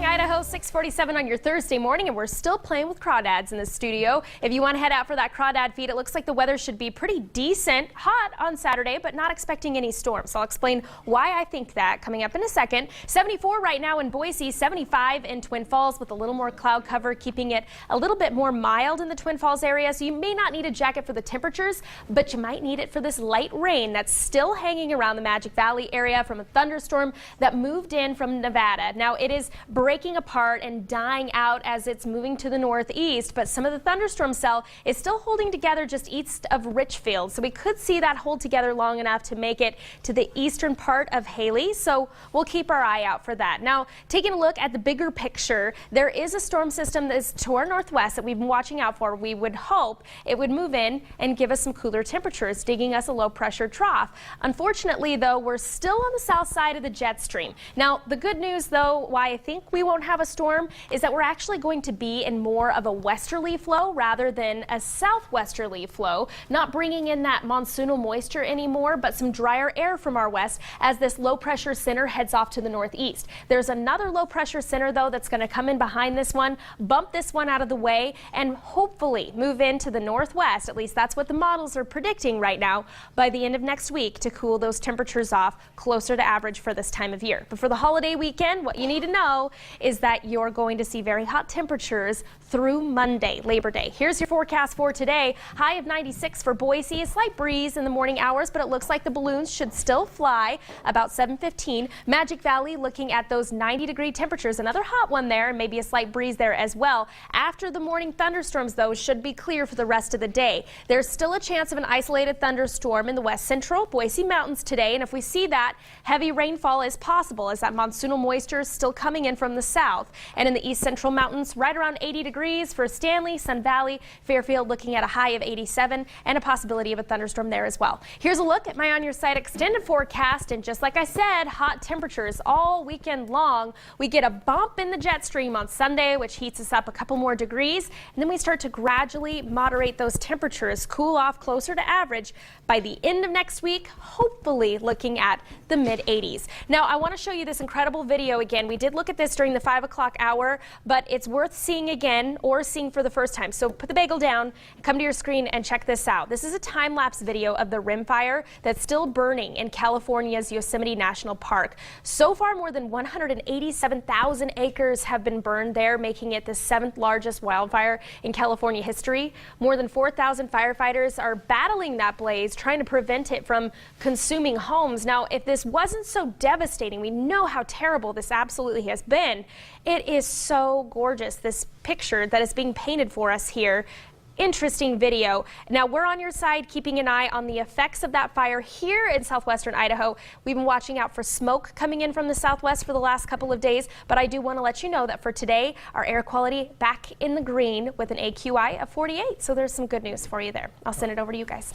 morning, Idaho. 6:47 on your Thursday morning, and we're still playing with crawdads in the studio. If you want to head out for that crawdad feed, it looks like the weather should be pretty decent, hot on Saturday, but not expecting any storms. So I'll explain why I think that coming up in a second. 74 right now in Boise, 75 in Twin Falls with a little more cloud cover, keeping it a little bit more mild in the Twin Falls area. So you may not need a jacket for the temperatures, but you might need it for this light rain that's still hanging around the Magic Valley area from a thunderstorm that moved in from Nevada. Now it is breaking apart and dying out as it's moving to the northeast, but some of the thunderstorm cell is still holding together just east of Richfield. So we could see that hold together long enough to make it to the eastern part of Haley. So we'll keep our eye out for that. Now, taking a look at the bigger picture, there is a storm system that is to our northwest that we've been watching out for. We would hope it would move in and give us some cooler temperatures, digging us a low pressure trough. Unfortunately, though, we're still on the south side of the jet stream. Now, the good news, though, why I think we won't have a storm is that we're actually going to be in more of a westerly flow rather than a southwesterly flow, not bringing in that monsoonal moisture anymore, but some drier air from our west as this low pressure center heads off to the northeast. There's another low pressure center, though, that's going to come in behind this one, bump this one out of the way, and hopefully move into the northwest. At least that's what the models are predicting right now by the end of next week to cool those temperatures off closer to average for this time of year. But for the holiday weekend, what you need to know is that you're going to see very hot temperatures through Monday, Labor Day. Here's your forecast for today. High of 96 for Boise, a slight breeze in the morning hours, but it looks like the balloons should still fly about 7:15. Magic Valley looking at those 90-degree temperatures. Another hot one there, and maybe a slight breeze there as well. After the morning thunderstorms, though, should be clear for the rest of the day. There's still a chance of an isolated thunderstorm in the west central Boise Mountains today, and if we see that, heavy rainfall is possible as that monsoonal moisture is still coming in from the south. And in the east central mountains, right around 80 degrees for Stanley, Sun Valley, Fairfield looking at a high of 87 and a possibility of a thunderstorm there as well. Here's a look at my On Your Side extended forecast, and just like I said, hot temperatures all weekend long. We get a bump in the jet stream on Sunday, which heats us up a couple more degrees, and then we start to gradually moderate those temperatures, cool off closer to average by the end of next week, hopefully looking at the mid-80s. Now, I want to show you this incredible video again. We did look at this during the 5 o'clock hour, but it's worth seeing again or seeing for the first time. So put the bagel down, come to your screen and check this out. This is a time-lapse video of the rim fire that's still burning in California's Yosemite National Park. So far, more than 187,000 acres have been burned there, making it the 7th largest wildfire in California history. More than 4,000 firefighters are battling that blaze, trying to prevent it from consuming homes. Now, if this wasn't so devastating, we know how terrible this absolutely has been. It is so gorgeous, this picture that is being painted for us here. Interesting video. Now, we're on your side, keeping an eye on the effects of that fire here in southwestern Idaho. We've been watching out for smoke coming in from the southwest for the llast couple of days, but I do want to let you know that for today, our air quality back in the green with an AQI of 48. So there's some good news for you there. I'll send it over to you guys.